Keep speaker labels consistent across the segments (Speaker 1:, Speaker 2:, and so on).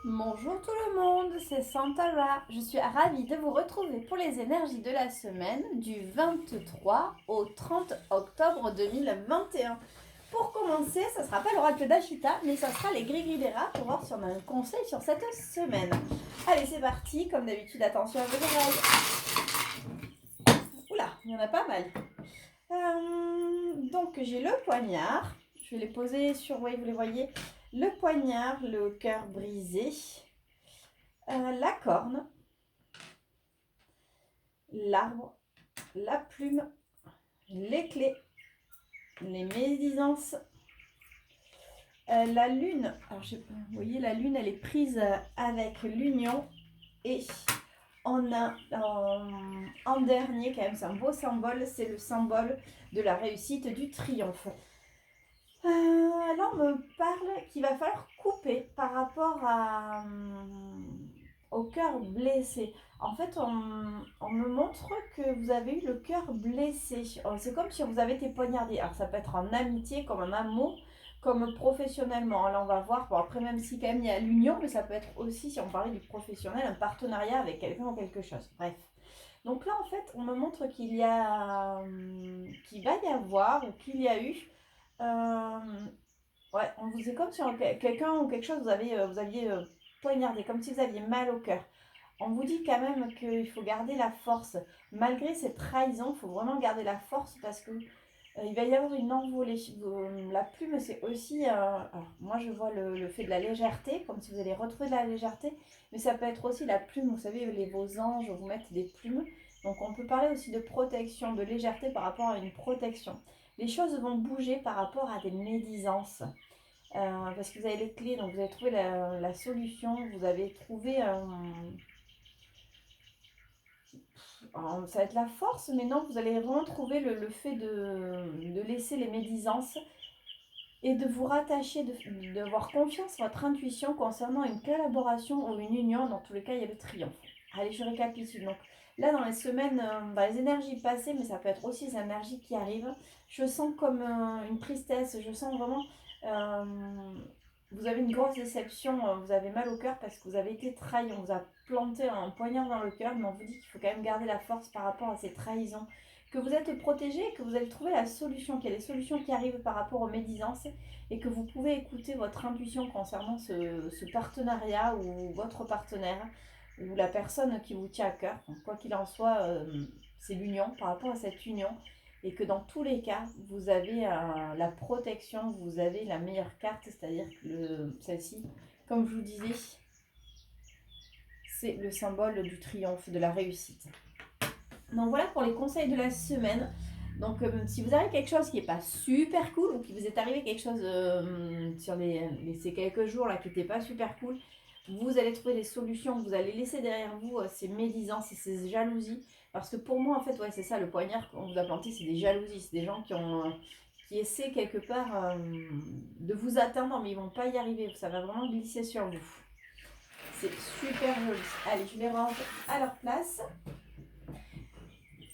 Speaker 1: Bonjour tout le monde, c'est Santara. Je suis ravie de vous retrouver pour les énergies de la semaine du 23 au 30 octobre 2021. Pour commencer, ça ne sera pas l'oracle d'Ashita, mais ça sera les gris-gris des rats pour voir si on a un conseil sur cette semaine. Allez, c'est parti. Comme d'habitude, attention à vos oreilles. Oula, il y en a pas mal. Donc, j'ai le poignard. Je vais les poser sur, oui, vous les voyez. Le poignard, le cœur brisé. La corne, l'arbre, la plume, les clés, les médisances, la lune. Alors, vous voyez, la lune, elle est prise avec l'union. Et on a en dernier, quand même, c'est un beau symbole, c'est le symbole de la réussite, du triomphe. Là, on me parle qu'il va falloir couper par rapport au cœur blessé. En fait, on me montre que vous avez eu le cœur blessé. C'est comme si vous avez été poignardé. Alors, ça peut être en amitié, comme en amour, comme professionnellement. Là, on va voir. Bon, après, même si quand même il y a l'union, mais ça peut être aussi, si on parlait du professionnel, un partenariat avec quelqu'un ou quelque chose. Bref. Donc là, en fait, on me montre qu'il va y avoir, ou qu'il y a eu, ouais, on vous est comme si quelqu'un ou quelque chose vous aviez poignardé, comme si vous aviez mal au cœur. On vous dit quand même qu'il faut garder la force. Malgré cette trahison, il faut vraiment garder la force parce que il va y avoir une envolée. La plume, c'est aussi... alors, moi, je vois le fait de la légèreté, comme si vous allez retrouver de la légèreté. Mais ça peut être aussi la plume. Vous savez, vos anges vous mettent des plumes. Donc, on peut parler aussi de protection, de légèreté par rapport à une protection. Les choses vont bouger par rapport à des médisances. Parce que vous avez les clés, donc vous avez trouvé la solution. Vous avez trouvé... ça va être la force, mais non, vous allez vraiment trouver le fait de laisser les médisances et de vous rattacher, d'avoir confiance en votre intuition concernant une collaboration ou une union. Dans tous les cas, il y a le triomphe. Allez, je récapitule. Donc là, dans les semaines, dans les énergies passées, mais ça peut être aussi les énergies qui arrivent, je sens comme une tristesse, je sens vraiment... euh, vous avez une grosse déception, vous avez mal au cœur parce que vous avez été trahi, on vous a planté un poignard dans le cœur, mais on vous dit qu'il faut quand même garder la force par rapport à ces trahisons, que vous êtes protégé, que vous allez trouver la solution, qu'il y a des solutions qui arrivent par rapport aux médisances et que vous pouvez écouter votre intuition concernant ce partenariat ou votre partenaire ou la personne qui vous tient à cœur. Donc, quoi qu'il en soit, c'est l'union, par rapport à cette union, et que dans tous les cas, vous avez la protection, vous avez la meilleure carte, c'est-à-dire que celle-ci, comme je vous disais, c'est le symbole du triomphe, de la réussite. Donc voilà pour les conseils de la semaine. Donc si vous avez quelque chose qui n'est pas super cool ou qui vous est arrivé quelque chose sur ces quelques jours là qui n'était pas super cool, vous allez trouver des solutions, vous allez laisser derrière vous ces médisances et ces jalousies. Parce que pour moi en fait, ouais, c'est ça, le poignard qu'on vous a planté, c'est des jalousies, c'est des gens qui essaient quelque part de vous atteindre mais ils ne vont pas y arriver, ça va vraiment glisser sur vous. C'est super joli. Allez, je les range à leur place.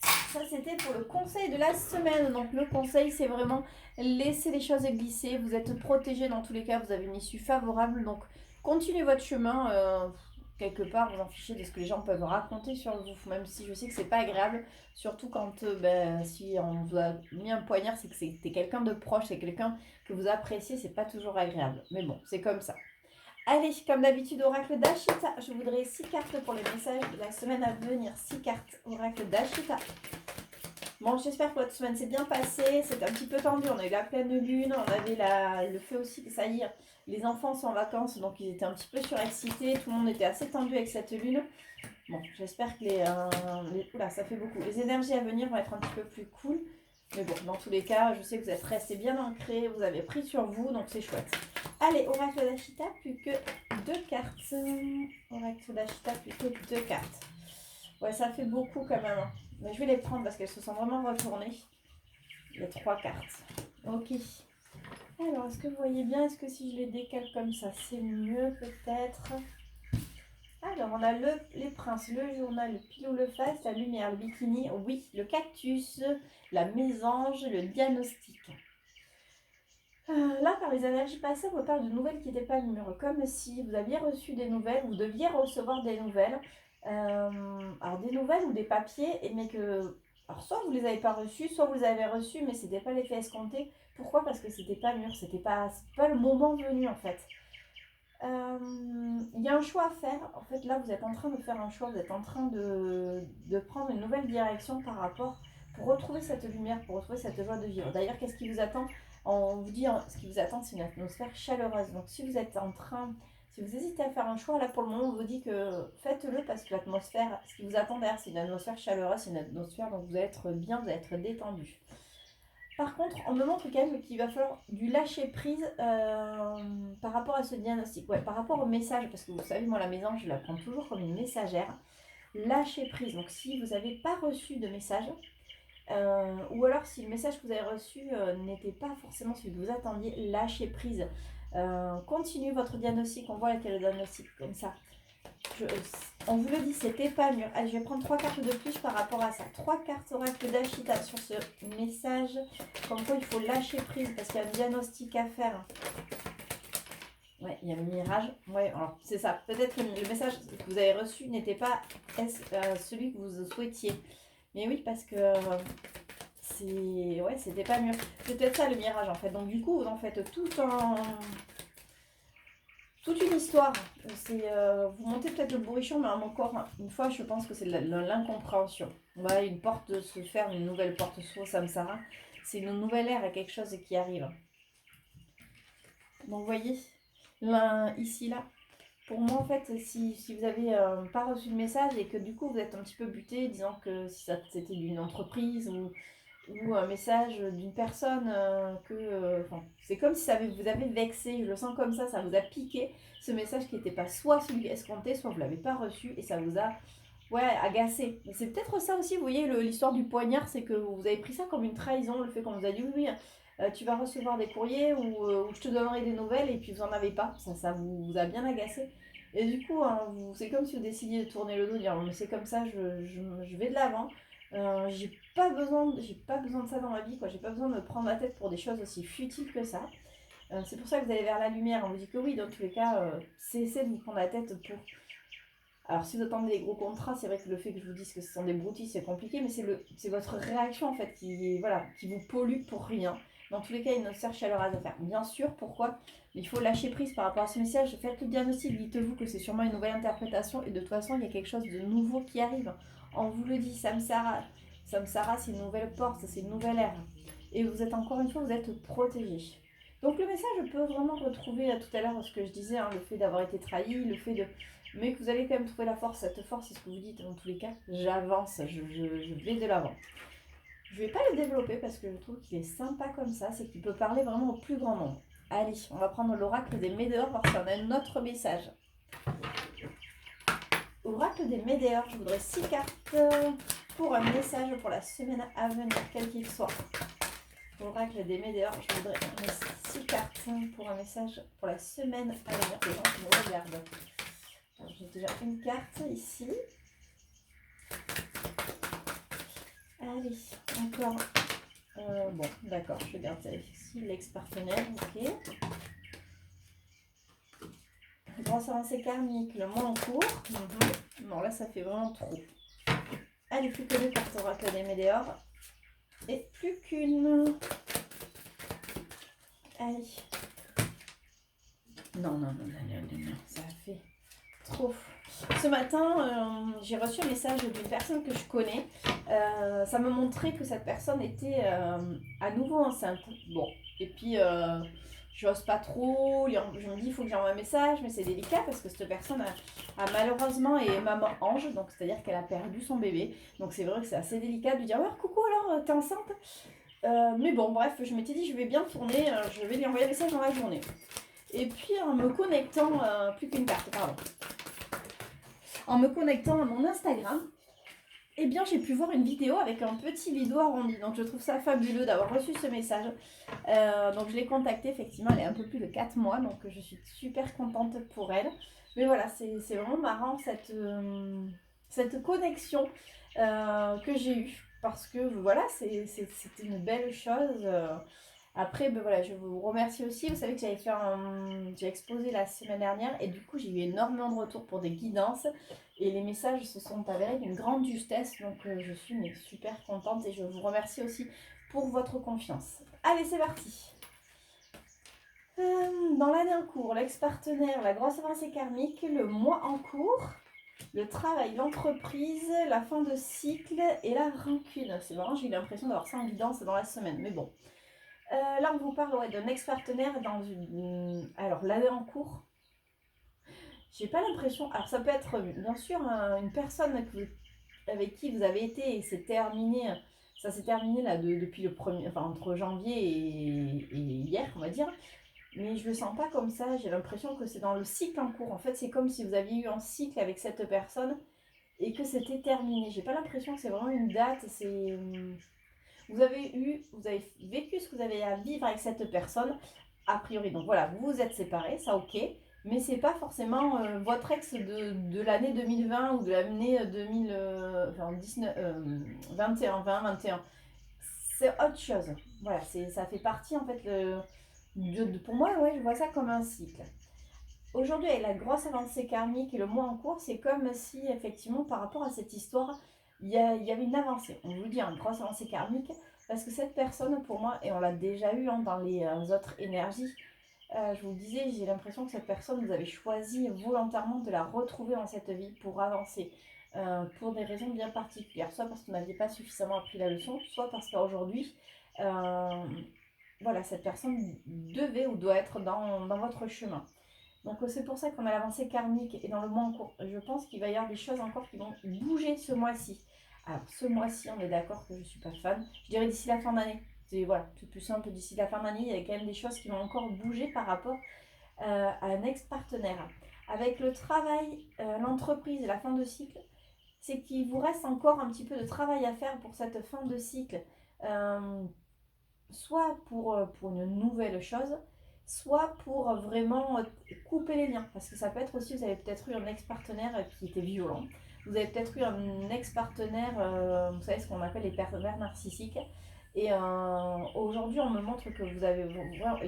Speaker 1: Ça, c'était pour le conseil de la semaine. Donc, le conseil, c'est vraiment laisser les choses glisser. Vous êtes protégé dans tous les cas. Vous avez une issue favorable. Donc, continuez votre chemin. Quelque part, vous en fichez de ce que les gens peuvent raconter sur vous. Même si je sais que c'est pas agréable. Surtout quand, si on vous a mis un poignard, c'est que c'était quelqu'un de proche. C'est quelqu'un que vous appréciez. C'est pas toujours agréable. Mais bon, c'est comme ça. Allez, comme d'habitude, oracle d'Ashita. Je voudrais 6 cartes pour les messages de la semaine à venir. 6 cartes, oracle d'Ashita. Bon, j'espère que votre semaine s'est bien passée. C'était un petit peu tendu. On a eu la pleine lune, on avait le fait aussi, ça y est, les enfants sont en vacances, donc ils étaient un petit peu surexcités. Tout le monde était assez tendu avec cette lune. Bon, j'espère que oula, ça fait beaucoup. Les énergies à venir vont être un petit peu plus cool. Mais bon, dans tous les cas, je sais que vous êtes restés bien ancrés, vous avez pris sur vous, donc c'est chouette. Allez, oracle d'Ashita, plus que 2 cartes. Oracle d'Ashita, plus que 2 cartes. Ouais, ça fait beaucoup quand même. Mais je vais les prendre parce qu'elles se sont vraiment retournées. Il y a 3 cartes. Ok. Alors, est-ce que vous voyez bien? Est-ce que si je les décale comme ça, c'est mieux peut-être? Alors, on a les princes, le journal, le pilou, le face, la lumière, le bikini, oui, le cactus, la mésange, le diagnostic. Là, par les énergies passées, on me parle de nouvelles qui n'étaient pas mûres, comme si vous aviez reçu des nouvelles, vous deviez recevoir des nouvelles, alors des nouvelles ou des papiers, mais que, alors soit vous les avez pas reçus, soit vous les avez reçus, mais c'était pas l'effet escompté. Pourquoi? Parce que c'était pas mûr, c'est pas le moment venu en fait. Il y a un choix à faire. En fait, là, vous êtes en train de faire un choix, vous êtes en train de prendre une nouvelle direction par rapport pour retrouver cette lumière, pour retrouver cette joie de vivre. D'ailleurs, qu'est-ce qui vous attend? On vous dit, ce qui vous attend, c'est une atmosphère chaleureuse. Donc, si vous êtes en train, si vous hésitez à faire un choix, là, pour le moment, on vous dit que faites-le parce que l'atmosphère, ce qui vous attend derrière, c'est une atmosphère chaleureuse, c'est une atmosphère dont vous allez être bien, vous allez être détendu. Par contre, on me montre quand même qu'il va falloir du lâcher prise par rapport à ce diagnostic. Ouais, par rapport au message, parce que vous savez, moi, la maison, je la prends toujours comme une messagère. Lâcher prise. Donc, si vous n'avez pas reçu de message, ou alors si le message que vous avez reçu n'était pas forcément celui que vous attendiez, lâchez prise. Continuez votre diagnostic. On voit quel est le diagnostic comme ça. On vous le dit, c'était pas mûr. Allez, je vais prendre 3 cartes de plus par rapport à ça. 3 cartes oracle d'Ashita sur ce message. Comme quoi il faut lâcher prise parce qu'il y a un diagnostic à faire. Ouais, il y a un mirage. Ouais, alors c'est ça. Peut-être que le message que vous avez reçu n'était pas celui que vous souhaitiez. Mais oui, parce que c'est... Ouais, c'était pas mûr. Peut-être ça le mirage en fait. Donc du coup, vous en faites tout en... Toute une histoire. Vous montez peut-être le bourrichon, mais encore une fois, je pense que c'est l'incompréhension. Voilà, une porte se ferme, une nouvelle porte s'ouvre, Samsara. C'est une nouvelle ère et quelque chose qui arrive. Donc, vous voyez, là, ici, là, pour moi, en fait, si vous n'avez pas reçu le message et que du coup, vous êtes un petit peu buté, disant que si c'était d'une entreprise ou un message d'une personne c'est comme si vous avez vexé, je le sens comme ça vous a piqué, ce message qui n'était pas soit celui escompté, soit vous ne l'avez pas reçu et ça vous a agacé. Mais c'est peut-être ça aussi, vous voyez, l'histoire du poignard, c'est que vous avez pris ça comme une trahison, le fait qu'on vous a dit oui, tu vas recevoir des courriers ou je te donnerai des nouvelles et puis vous n'en avez pas, ça vous a bien agacé. Et du coup, c'est comme si vous décidiez de tourner le dos, de dire mais c'est comme ça, je vais de l'avant. J'ai pas besoin de ça dans ma vie, quoi. J'ai pas besoin de me prendre la tête pour des choses aussi futiles que ça. C'est pour ça que vous allez vers la lumière. On vous dit que oui, dans tous les cas, cessez de vous prendre la tête pour. Alors, si vous attendez des gros contrats, c'est vrai que le fait que je vous dise que ce sont des broutilles, c'est compliqué, mais c'est votre réaction en fait qui vous pollue pour rien. Dans tous les cas, il y a une serre chaleureuse à faire. Bien sûr, pourquoi? Il faut lâcher prise par rapport à ce message. Faites le diagnostic, dites-vous que c'est sûrement une nouvelle interprétation et de toute façon, il y a quelque chose de nouveau qui arrive. On vous le dit, Samsara, c'est une nouvelle porte, c'est une nouvelle ère. Et vous êtes encore une fois, vous êtes protégé. Donc le message peut vraiment retrouver tout à l'heure ce que je disais, le fait d'avoir été trahi, le fait de... Mais que vous allez quand même trouver la force, cette force, c'est ce que vous dites dans tous les cas. J'avance, je vais de l'avant. Je vais pas le développer parce que je trouve qu'il est sympa comme ça, c'est qu'il peut parler vraiment au plus grand nombre. Allez, on va prendre l'oracle des Médéors voir si on a un autre message. Oracle des Médéors, je voudrais 6 cartes pour un message pour la semaine à venir, quel qu'il soit. Oracle des Médéors, je voudrais 6 cartes pour un message pour la semaine à venir. Les gens qui me regardent. J'ai déjà une carte ici. Allez, encore. Bon, d'accord, je garde ça ici. L'ex-partenaire, ok. Grosse avancée karmique, le mois en cours. Non, là, ça fait vraiment trop. Allez, plus que 2 cartes oracle des Médéors. Et plus qu'une. Allez. Non, ça fait trop. Ce matin, j'ai reçu un message d'une personne que je connais. Ça me montrait que cette personne était à nouveau enceinte. Bon, et puis j'ose pas trop. Je me dis, il faut que j'envoie un message, mais c'est délicat parce que cette personne a malheureusement est maman ange, donc c'est-à-dire qu'elle a perdu son bébé. Donc c'est vrai que c'est assez délicat de lui dire, ouais, coucou alors, t'es enceinte? Mais bon, bref, je m'étais dit, je vais bien tourner, je vais lui envoyer un message dans la journée. Et puis en me connectant, plus qu'une carte, pardon. En me connectant à mon Instagram, eh bien j'ai pu voir une vidéo avec un petit vidéo arrondi. Donc je trouve ça fabuleux d'avoir reçu ce message. Donc je l'ai contactée, effectivement, elle est un peu plus de 4 mois, donc je suis super contente pour elle. Mais voilà, c'est vraiment marrant cette connexion que j'ai eue. Parce que voilà, c'était une belle chose. Après, ben voilà, je vous remercie aussi. Vous savez que j'ai exposé la semaine dernière et du coup, j'ai eu énormément de retours pour des guidances et les messages se sont avérés d'une grande justesse. Donc, je suis super contente et je vous remercie aussi pour votre confiance. Allez, c'est parti. Dans l'année en cours, l'ex-partenaire, la grosse avancée karmique, le mois en cours, le travail, l'entreprise, la fin de cycle et la rancune. C'est marrant, j'ai eu l'impression d'avoir ça en guidance dans la semaine, mais bon. Là, on vous parle d'un ex-partenaire dans une. Alors, l'année en cours, j'ai pas l'impression. Alors, ça peut être bien sûr une personne avec qui vous avez été et c'est terminé. Ça s'est terminé là depuis le premier. Enfin, entre janvier et hier, on va dire. Mais je le sens pas comme ça. J'ai l'impression que c'est dans le cycle en cours. En fait, c'est comme si vous aviez eu un cycle avec cette personne et que c'était terminé. J'ai pas l'impression que c'est vraiment une date. Vous avez vécu ce que vous avez à vivre avec cette personne, a priori. Donc voilà, vous vous êtes séparés, ça ok, mais c'est pas forcément votre ex de l'année 2020 ou de l'année 2019, 21, 20, 21. C'est autre chose. Voilà, ça fait partie en fait, pour moi, ouais, je vois ça comme un cycle. Aujourd'hui, avec la grosse avancée karmique et le mois en cours, c'est comme si, effectivement, par rapport à cette histoire, il y avait une avancée. On vous dit une grosse avancée karmique, parce que cette personne, pour moi, et on l'a déjà eu dans les autres énergies, je vous le disais, j'ai l'impression que cette personne, vous avez choisi volontairement de la retrouver dans cette vie pour avancer, pour des raisons bien particulières. Soit parce que vous n'aviez pas suffisamment appris la leçon, soit parce qu'aujourd'hui, voilà, cette personne devait ou doit être dans votre chemin. Donc c'est pour ça qu'on a l'avancée karmique et dans le mois en cours. Je pense qu'il va y avoir des choses encore qui vont bouger ce mois-ci. Alors ce mois-ci, on est d'accord que je ne suis pas fan. Je dirais d'ici la fin d'année. C'est voilà, tout plus simple, d'ici la fin d'année, il y a quand même des choses qui vont encore bouger par rapport à un ex-partenaire. Avec le travail, l'entreprise et la fin de cycle, c'est qu'il vous reste encore un petit peu de travail à faire pour cette fin de cycle. Soit pour une nouvelle chose, soit pour vraiment couper les liens. Parce que ça peut être aussi, vous avez peut-être eu un ex-partenaire qui était violent. Vous avez peut-être eu un ex-partenaire, vous savez ce qu'on appelle les pervers narcissiques. Et aujourd'hui, on me montre que il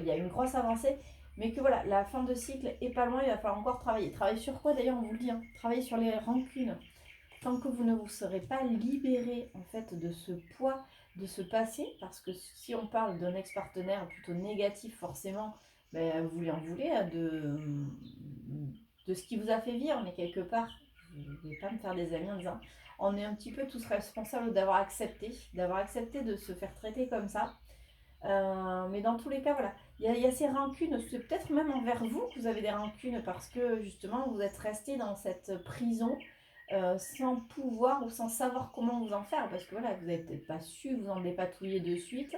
Speaker 1: y a une grosse avancée, mais que voilà, la fin de cycle est pas loin, il va falloir encore travailler. Travailler sur quoi d'ailleurs, on vous le dit, hein. Travailler sur les rancunes. Tant que vous ne vous serez pas libéré en fait de ce poids, de ce passé, parce que si on parle d'un ex-partenaire plutôt négatif forcément, ben, vous lui en voulez de ce qui vous a fait vivre, mais quelque part, je ne vais pas me faire des amis en disant on est un petit peu tous responsables d'avoir accepté de se faire traiter comme ça. Mais dans tous les cas, voilà, il y a ces rancunes, c'est peut-être même envers vous que vous avez des rancunes parce que justement vous êtes resté dans cette prison sans pouvoir ou sans savoir comment vous en faire parce que voilà, vous n'avez peut-être pas su vous en dépatouiller de suite.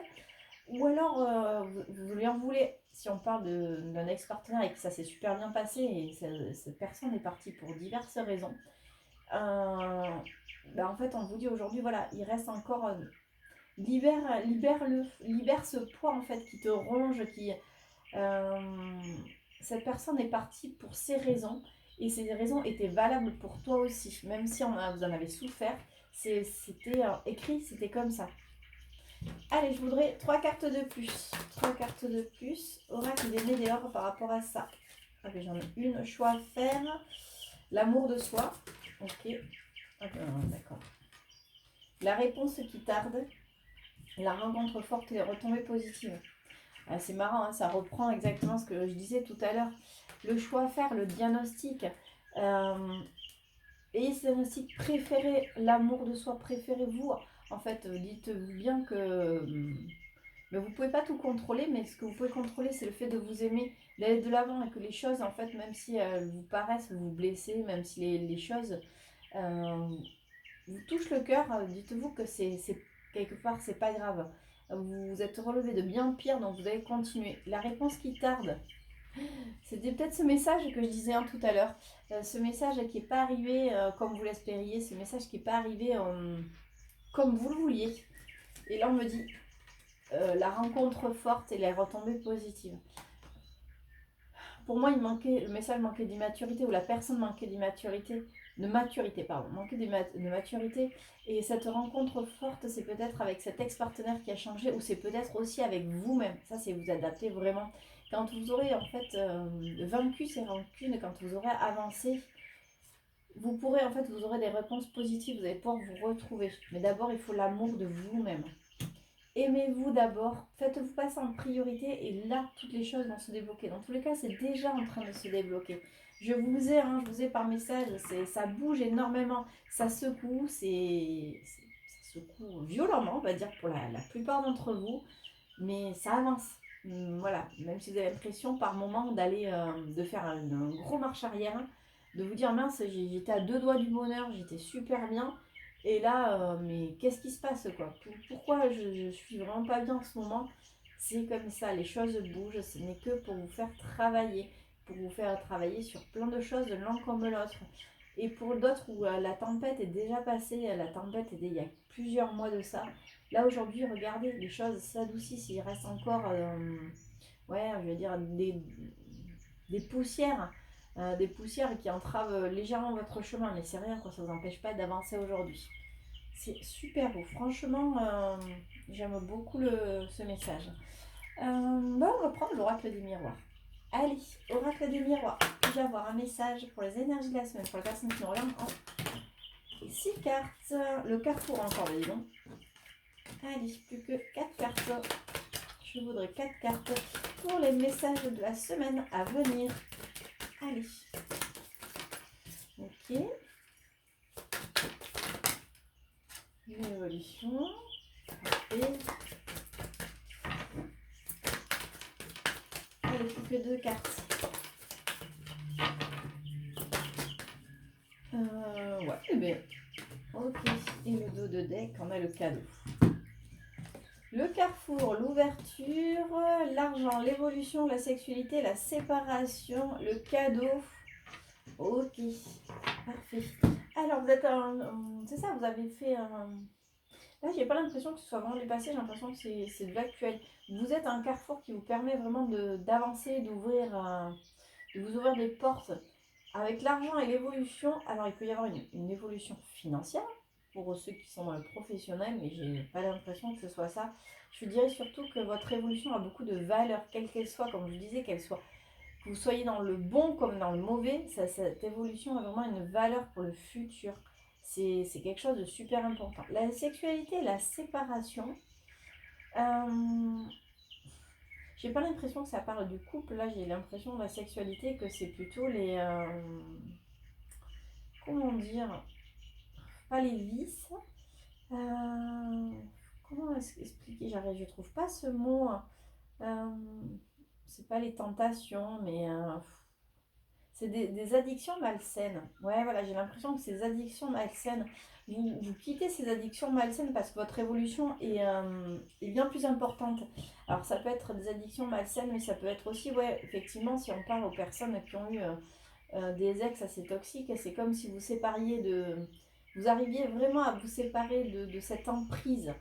Speaker 1: Ou alors vous lui en voulez, si on parle d'un ex-partenaire et que ça s'est super bien passé et cette personne est partie pour diverses raisons. Ben en fait, on vous dit aujourd'hui, voilà, il reste encore. Libère ce poids en fait qui te ronge, euh, cette personne est partie pour ses raisons et ces raisons étaient valables pour toi aussi, même si vous en avez souffert, c'était écrit, c'était comme ça. Allez, je voudrais 3 cartes de plus. 3 cartes de plus. Oracle des météores par rapport à ça. Ah, ben, j'en ai une. Choix à faire. L'amour de soi. Ok. D'accord. La réponse qui tarde. La rencontre forte et les retombées positives. Ah, c'est marrant, hein, ça reprend exactement ce que je disais tout à l'heure. Le choix à faire, le diagnostic. Et ce diagnostic, préférez l'amour de soi, préférez-vous. En fait, dites-vous bien que mais vous ne pouvez pas tout contrôler, mais ce que vous pouvez contrôler, c'est le fait de vous aimer, d'aller de l'avant et que les choses, en fait, même si elles vous paraissent vous blesser, même si les choses vous touchent le cœur, dites-vous que c'est quelque part, c'est pas grave. Vous vous êtes relevé de bien pire, donc vous allez continuer. La réponse qui tarde, c'était peut-être ce message que je disais tout à l'heure. Ce message qui n'est pas arrivé comme vous l'espériez, ce message qui n'est pas arrivé comme vous le vouliez. Et là, on me dit la rencontre forte et les retombées positives. pour moi, le message manquait d'immaturité, ou la personne manquait d'immaturité, de maturité, pardon, manquait de maturité. Et cette rencontre forte, c'est peut-être avec cet ex-partenaire qui a changé, ou c'est peut-être aussi avec vous-même. Ça, c'est vous adapter vraiment. Quand vous aurez en fait vaincu ces rancunes, quand vous aurez avancé, vous pourrez en fait, vous aurez des réponses positives, vous allez pouvoir vous retrouver. Mais d'abord, il faut l'amour de vous-même. Aimez-vous d'abord, faites-vous passer en priorité et là, toutes les choses vont se débloquer. Dans tous les cas, c'est déjà en train de se débloquer. Je vous ai par message, ça bouge énormément, ça secoue, ça secoue violemment, on va dire, pour la plupart d'entre vous, mais ça avance. Voilà, même si vous avez l'impression par moment de faire un gros marche arrière, de vous dire mince, j'étais à deux doigts du bonheur, j'étais super bien. Et là, mais qu'est-ce qui se passe quoi? Pourquoi je suis vraiment pas bien en ce moment? C'est comme ça, les choses bougent, ce n'est que pour vous faire travailler sur plein de choses, l'un comme l'autre. Et pour d'autres où la tempête est déjà passée, la tempête était il y a plusieurs mois de ça. Là aujourd'hui, regardez, les choses s'adoucissent, il reste encore, ouais, je veux dire, des poussières qui entravent légèrement votre chemin, mais c'est rien, quoi, ça ne vous empêche pas d'avancer aujourd'hui. C'est super beau, franchement, j'aime beaucoup ce message. On va prendre l'oracle des miroirs. Allez, oracle des miroirs. Je vais avoir un message pour les énergies de la semaine, pour les personnes qui nous regardent en 6 cartes. Le carrefour encore, dis donc. Allez, plus que 4 cartes. Je voudrais 4 cartes pour les messages de la semaine à venir. Allez. Ok. L'évolution. Parfait. Allez, plus que 2 cartes. Ouais, eh bien. Ok. Et le dos de deck, on a le cadeau. Le carrefour, l'ouverture, l'argent, l'évolution, la sexualité, la séparation, le cadeau. Ok, parfait. Alors, vous êtes c'est ça, vous avez fait un... Là, j'ai pas l'impression que ce soit vraiment du passé, j'ai l'impression que c'est de l'actuel. Vous êtes un carrefour qui vous permet vraiment d'avancer, de vous ouvrir des portes. Avec l'argent et l'évolution, alors il peut y avoir une évolution financière pour ceux qui sont dans le professionnel, mais j'ai pas l'impression que ce soit ça. Je dirais surtout que votre évolution a beaucoup de valeur, quelle qu'elle soit, comme je disais, que vous soyez dans le bon comme dans le mauvais, cette évolution a vraiment une valeur pour le futur. C'est quelque chose de super important. La sexualité, la séparation, j'ai pas l'impression que ça parle du couple. Là, j'ai l'impression de la sexualité que c'est plutôt les... comment dire? Pas les vices. Comment expliquer? Je trouve pas ce mot. Euh, c'est pas les tentations, mais c'est des addictions malsaines. Ouais, voilà, j'ai l'impression que ces addictions malsaines, vous quittez ces addictions malsaines parce que votre évolution est bien plus importante. Alors, ça peut être des addictions malsaines, mais ça peut être aussi, ouais, effectivement, si on parle aux personnes qui ont eu des ex assez toxiques, c'est comme si vous arriviez vraiment à vous séparer de cette emprise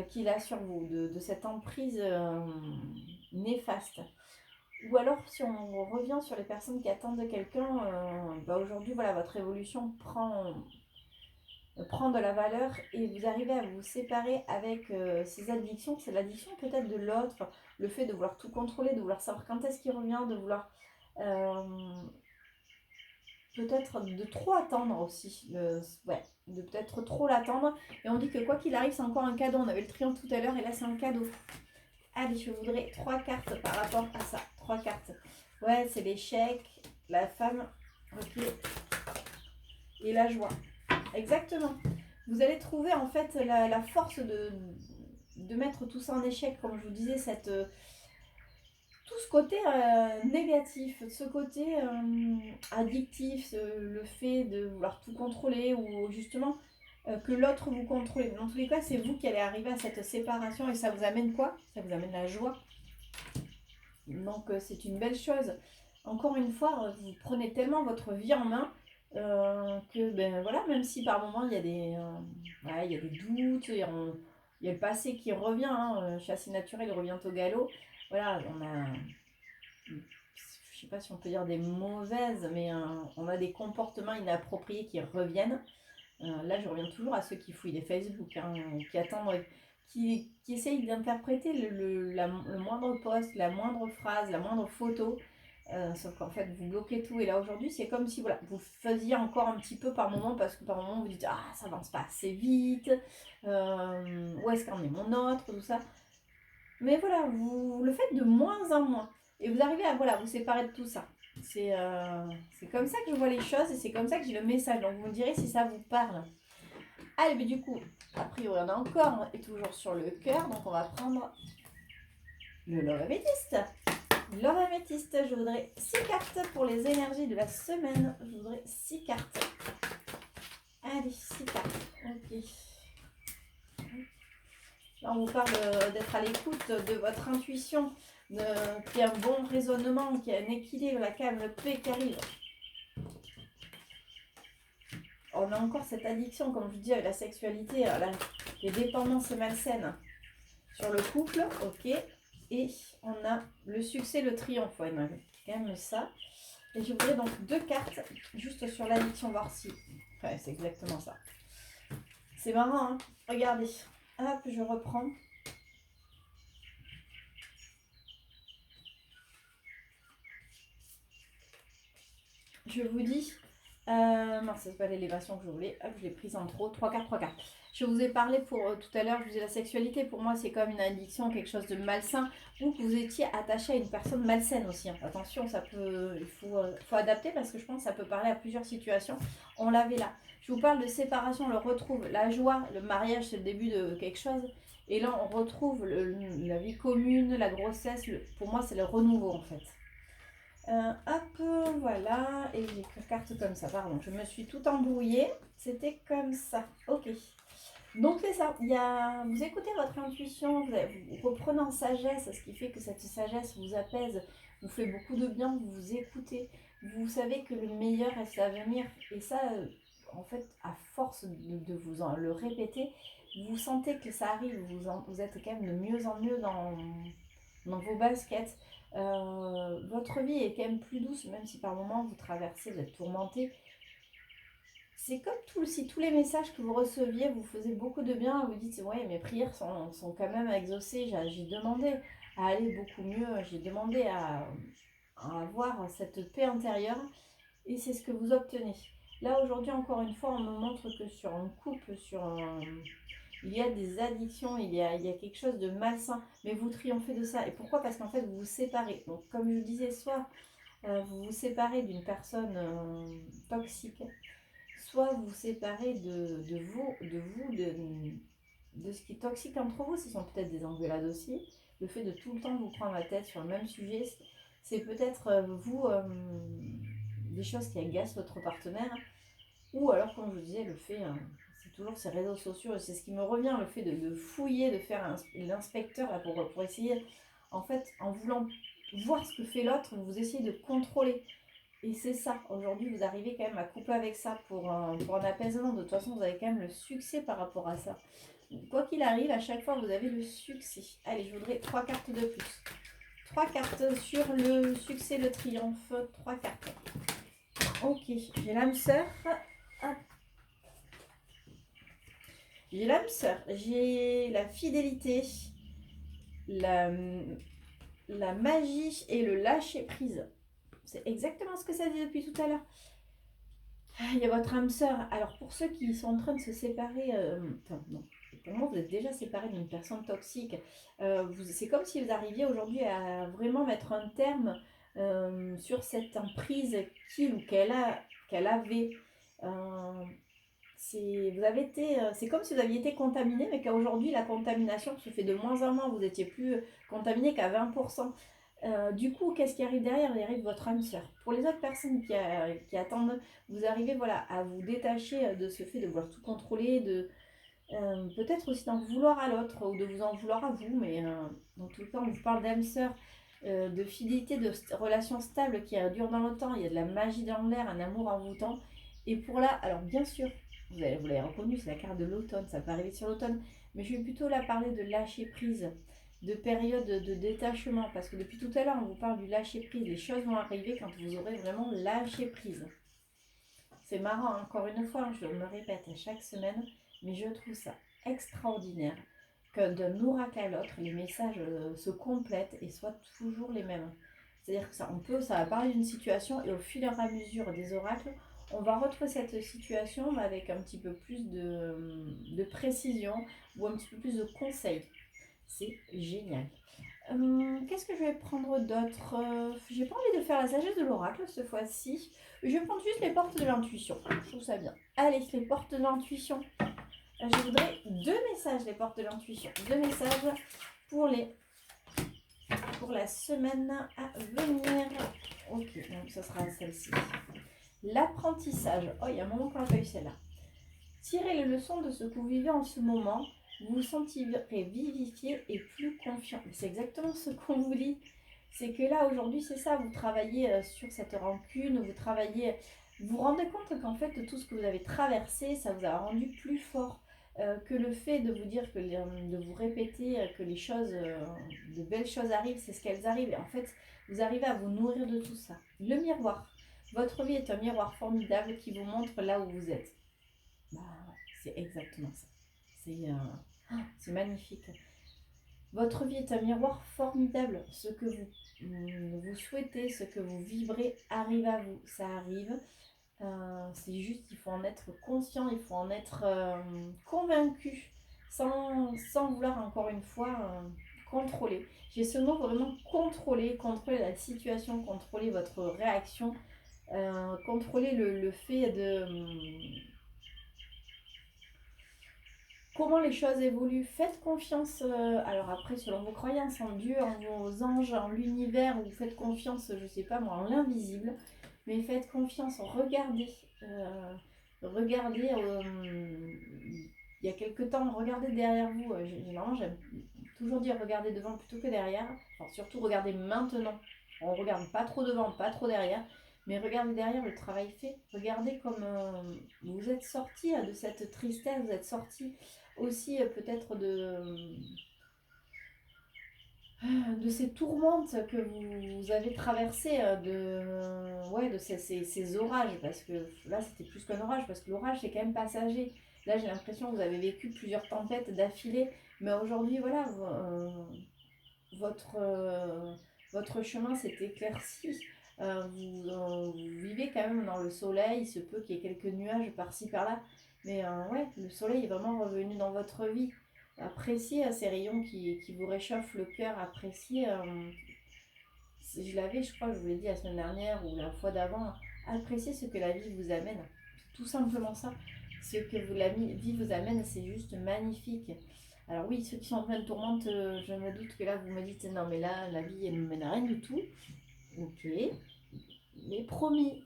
Speaker 1: qu'il a sur vous, de cette emprise néfaste. Ou alors, si on revient sur les personnes qui attendent de quelqu'un, aujourd'hui, voilà, votre évolution prend de la valeur et vous arrivez à vous séparer avec ces addictions. C'est l'addiction peut-être de l'autre, le fait de vouloir tout contrôler, de vouloir savoir quand est-ce qu'il revient, de vouloir peut-être de trop attendre aussi. Ouais, de peut-être trop l'attendre. Et on dit que quoi qu'il arrive, c'est encore un cadeau. On avait le triomphe tout à l'heure et là, c'est un cadeau. Allez, je voudrais 3 cartes par rapport à ça. 3 cartes. Ouais, c'est l'échec, la femme, ok, et la joie. Exactement. Vous allez trouver en fait la force de mettre tout ça en échec, comme je vous disais, tout ce côté négatif, ce côté addictif, le fait de vouloir tout contrôler ou justement que l'autre vous contrôle. Dans tous les cas, c'est vous qui allez arriver à cette séparation et ça vous amène quoi? Ça vous amène la joie. Donc c'est une belle chose. Encore une fois, vous prenez tellement votre vie en main que ben voilà, même si par moments il y a des doutes, il y a le passé qui revient, chasse naturelle revient au galop. Voilà, je sais pas si on peut dire des mauvaises, mais on a des comportements inappropriés qui reviennent. Là, je reviens toujours à ceux qui fouillent les Facebook, hein, qui attendent, qui essayent d'interpréter le moindre post, la moindre phrase, la moindre photo. Sauf qu'en fait, vous bloquez tout. Et là, aujourd'hui, c'est comme si voilà, vous faisiez encore un petit peu par moment, parce que par moment, vous dites, ah, ça avance pas assez vite, où est-ce qu'en est mon autre, tout ça. Mais voilà, vous le faites de moins en moins. Et vous arrivez à voilà, vous séparer de tout ça. C'est comme ça que je vois les choses et c'est comme ça que j'ai le message. Donc vous me direz si ça vous parle. Allez, mais du coup, a priori on a encore et toujours sur le cœur. Donc on va prendre le Love Améthyste. Love Améthyste, je voudrais 6 cartes pour les énergies de la semaine. Je voudrais 6 cartes. Allez, 6 cartes. Ok. Là, on vous parle d'être à l'écoute de votre intuition, qu'il y a un bon raisonnement, qu'il y a un équilibre, la calme, le paix qui arrive. On a encore cette addiction, comme je dis, à la sexualité, les dépendances malsaines sur le couple, ok. Et on a le succès, le triomphe, ouais, on a quand même ça. Et je voudrais donc 2 cartes juste sur l'addiction, voir si... Ouais, c'est exactement ça. C'est marrant, hein. Regardez. Hop, je reprends. Je vous dis, non, c'est pas l'élévation que je voulais. Hop, je l'ai prise en trop. 3 cartes, 3 cartes. Je vous ai parlé pour tout à l'heure, je vous ai la sexualité. Pour moi, c'est comme une addiction, quelque chose de malsain. Ou que vous étiez attaché à une personne malsaine aussi, hein. Attention, ça peut, il faut adapter parce que je pense que ça peut parler à plusieurs situations. On l'avait là. Je vous parle de séparation, on le retrouve. La joie, le mariage, c'est le début de quelque chose. Et là, on retrouve la vie commune, la grossesse. Pour moi, c'est le renouveau en fait. Hop, voilà, et j'ai écrit carte comme ça, pardon, je me suis tout embrouillée, c'était comme ça, ok. Donc c'est ça, vous écoutez votre intuition, vous reprenez en sagesse, ce qui fait que cette sagesse vous apaise, vous fait beaucoup de bien, vous vous écoutez, vous savez que le meilleur reste à venir, et ça, en fait, à force de vous le répéter, vous sentez que ça arrive, vous êtes quand même de mieux en mieux dans vos baskets. Votre vie est quand même plus douce, même si par moments vous traversez, vous êtes tourmenté. C'est comme si tous les messages que vous receviez vous faisaient beaucoup de bien, vous dites ouais, mes prières sont quand même exaucées, j'ai demandé à aller beaucoup mieux, j'ai demandé à avoir cette paix intérieure et c'est ce que vous obtenez. Là aujourd'hui encore une fois on me montre que sur un couple, il y a des addictions, il y a quelque chose de malsain, mais vous triomphez de ça. Et pourquoi? Parce qu'en fait, vous vous séparez. Donc, comme je disais, soit vous vous séparez d'une personne toxique, soit vous vous séparez de ce qui est toxique entre vous. Ce sont peut-être des engueulades aussi. Le fait de tout le temps vous prendre la tête sur le même sujet, c'est peut-être des choses qui agacent votre partenaire. Ou alors, comme je vous disais, le fait... c'est toujours ces réseaux sociaux, c'est ce qui me revient, le fait de fouiller, de faire l'inspecteur là pour essayer, en fait, en voulant voir ce que fait l'autre, vous essayez de contrôler. Et c'est ça, aujourd'hui vous arrivez quand même à couper avec ça pour un apaisement, de toute façon vous avez quand même le succès par rapport à ça. Quoi qu'il arrive, à chaque fois vous avez le succès. Allez, je voudrais 3 cartes de plus. 3 cartes sur le succès, le triomphe, 3 cartes. Ok, j'ai l'âme sœur. Hop. J'ai l'âme sœur, j'ai la fidélité, la magie et le lâcher prise. C'est exactement ce que ça dit depuis tout à l'heure. Il y a votre âme sœur. Alors pour ceux qui sont en train de se séparer, non, pour moi vous êtes déjà séparés d'une personne toxique. C'est comme si vous arriviez aujourd'hui à vraiment mettre un terme sur cette emprise qu'il ou qu'elle avait. C'est comme si vous aviez été contaminé, mais qu'aujourd'hui la contamination se fait de moins en moins. Vous n'étiez plus contaminé qu'à 20%. Du coup, qu'est-ce qui arrive derrière? Il arrive votre âme sœur. Pour les autres personnes qui attendent, vous arrivez voilà, à vous détacher de ce fait de vouloir tout contrôler, peut-être aussi d'en vouloir à l'autre ou de vous en vouloir à vous, mais dans tout le temps, on vous parle d'âme sœur, de fidélité, de relations stables qui durent dans le temps. Il y a de la magie dans l'air, un amour envoûtant. Et pour là, alors bien sûr, vous l'avez reconnu, c'est la carte de l'automne, ça peut arriver sur l'automne, mais je vais plutôt là parler de lâcher prise. de période de détachement. Parce que depuis tout à l'heure, on vous parle du lâcher prise. Les choses vont arriver quand vous aurez vraiment lâché prise. C'est marrant, encore une fois, je me répète à chaque semaine, mais je trouve ça extraordinaire que d'un oracle à l'autre, les messages se complètent et soient toujours les mêmes. C'est-à-dire que ça va parler d'une situation et au fur et à mesure des oracles, on va retrouver cette situation avec un petit peu plus de précision ou un petit peu plus de conseils. C'est génial. Qu'est-ce que je vais prendre d'autre? J'ai pas envie de faire la sagesse de l'oracle cette fois-ci. Je vais prendre juste les portes de l'intuition. Je trouve ça bien. Allez, les portes de l'intuition. Je voudrais 2 messages, les portes de l'intuition. 2 messages pour la semaine à venir. Ok, donc ça sera celle-ci. L'apprentissage. Oh, il y a un moment qu'on n'a pas eu celle-là. Tirez les leçons de ce que vous vivez en ce moment. Vous vous sentirez vivifié et plus confiant. C'est exactement ce qu'on vous dit. C'est que là, aujourd'hui, c'est ça. Vous travaillez sur cette rancune. Vous vous rendez compte qu'en fait, tout ce que vous avez traversé, ça vous a rendu plus fort. Que le fait de vous dire, de vous répéter que les choses, de belles choses arrivent, c'est ce qu'elles arrivent. Et en fait, vous arrivez à vous nourrir de tout ça. Le miroir. Votre vie est un miroir formidable qui vous montre là où vous êtes. Bah, c'est exactement ça. C'est magnifique. Votre vie est un miroir formidable. Ce que vous souhaitez, ce que vous vibrez arrive à vous. Ça arrive. C'est juste, il faut en être conscient, il faut en être convaincu, sans vouloir encore une fois contrôler. J'ai ce mot vraiment contrôler la situation, contrôler votre réaction, contrôler le fait de comment les choses évoluent. Faites confiance, alors après selon vos croyances en Dieu, en vos anges, en l'univers, ou faites confiance, je sais pas moi, en l'invisible. Mais faites confiance, regardez. Regardez, il y a quelques temps, regardez derrière vous. Généralement, j'aime toujours dire regardez devant plutôt que derrière. Enfin, surtout regardez maintenant. On regarde pas trop devant, pas trop derrière. Mais regardez derrière le travail fait. Regardez comme vous êtes sorti de cette tristesse, vous êtes sorti aussi peut-être de ces tourmentes que vous avez traversées, de ces orages, parce que là c'était plus qu'un orage, parce que l'orage c'est quand même passager. Là j'ai l'impression que vous avez vécu plusieurs tempêtes d'affilée, mais aujourd'hui voilà, votre chemin s'est éclairci. Vous vivez quand même dans le soleil, il se peut qu'il y ait quelques nuages par-ci par-là, mais ouais, le soleil est vraiment revenu dans votre vie. Appréciez ces rayons qui vous réchauffent le cœur, appréciez, je crois que je vous l'ai dit la semaine dernière ou la fois d'avant, appréciez ce que la vie vous amène, tout simplement ça. Ce que la vie vous amène, c'est juste magnifique. Alors oui, ceux qui sont en pleine tourmente, je me doute que là vous me dites non mais là la vie elle ne mène à rien du tout. Ok, mais promis,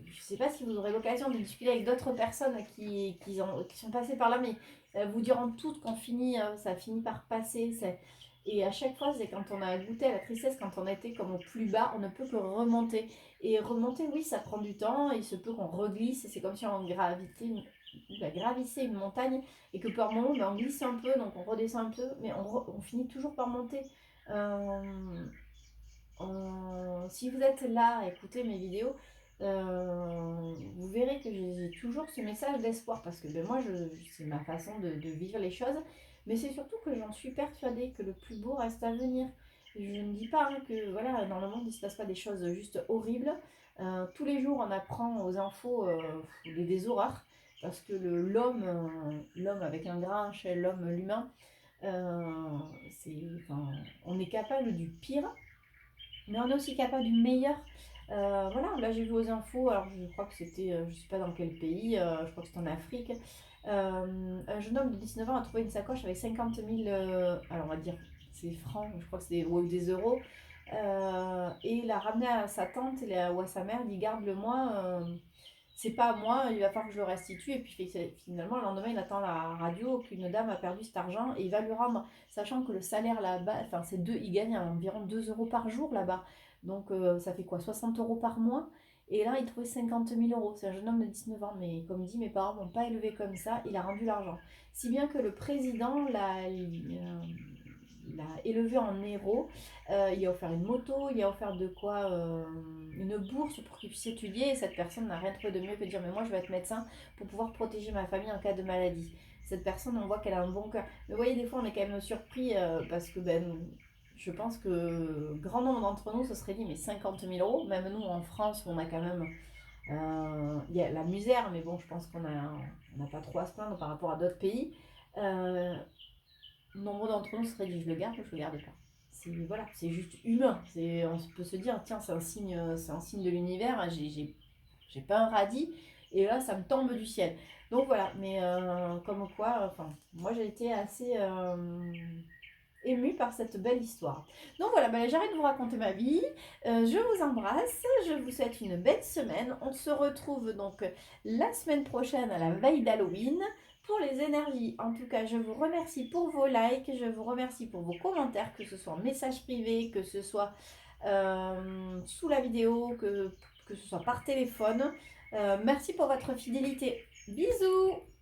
Speaker 1: je ne sais pas si vous aurez l'occasion de discuter avec d'autres personnes qui sont passées par là, mais vous diront toutes qu'on finit, ça finit par passer. Et à chaque fois, c'est quand on a goûté à la tristesse, quand on a été comme au plus bas, on ne peut que remonter. Et remonter, oui, ça prend du temps, il se peut qu'on reglisse, c'est comme si on gravissait une montagne, et que par moment, on glisse un peu, donc on redescend un peu, mais on finit toujours par monter. Si vous êtes là à écouter mes vidéos, vous verrez que j'ai toujours ce message d'espoir parce que moi, c'est ma façon de vivre les choses. Mais c'est surtout que j'en suis persuadée que le plus beau reste à venir. Je ne dis pas que voilà, dans le monde, il ne se passe pas des choses juste horribles. Tous les jours, on apprend aux infos des horreurs parce que l'homme avec un grand H, l'humain, on est capable du pire. Mais on est aussi capable du meilleur. Voilà, là j'ai vu aux infos, alors je crois que c'était, je ne sais pas dans quel pays, je crois que c'était en Afrique. Un jeune homme de 19 ans a trouvé une sacoche avec 50 000, alors on va dire, c'est francs, je crois que c'est des euros. Et il l'a ramené à sa tante ou à sa mère, il dit garde-le-moi, c'est pas à moi, il va falloir que je le restitue. Et puis finalement, le lendemain, il attend la radio qu'une dame a perdu cet argent et il va lui rendre, sachant que le salaire là-bas, enfin, il gagne environ 2 euros par jour là-bas. Donc ça fait quoi, 60 euros par mois. Et là, il trouvait 50 000 euros. C'est un jeune homme de 19 ans, mais comme dit, mes parents m'ont pas élevé comme ça. Il a rendu l'argent. Si bien que le président l'a élevé en héros. Il a offert une moto, il a offert de quoi, une bourse pour qu'il puisse étudier. Et cette personne n'a rien trouvé de mieux que de dire, mais moi je vais être médecin pour pouvoir protéger ma famille en cas de maladie. Cette personne, on voit qu'elle a un bon cœur. Mais vous voyez, des fois, on est quand même surpris parce que je pense que grand nombre d'entre nous se serait dit, mais 50 000 euros, même nous en France, où on a quand même il y a la misère, mais bon, je pense qu'on n'a pas trop à se plaindre par rapport à d'autres pays. Euh, Nombre d'entre nous se seraient dit, je le garde ou je le garde pas. Voilà, c'est juste humain. On peut se dire, tiens, c'est un signe de l'univers, j'ai pas un radis, et là, ça me tombe du ciel. Donc voilà, mais comme quoi, enfin, moi j'ai été assez émue par cette belle histoire. Donc voilà, j'arrête de vous raconter ma vie. Je vous embrasse, je vous souhaite une belle semaine. On se retrouve donc la semaine prochaine à la veille d'Halloween pour les énergies. En tout cas, je vous remercie pour vos likes, je vous remercie pour vos commentaires, que ce soit en message privé, que ce soit sous la vidéo, que ce soit par téléphone. Merci pour votre fidélité. Bisous!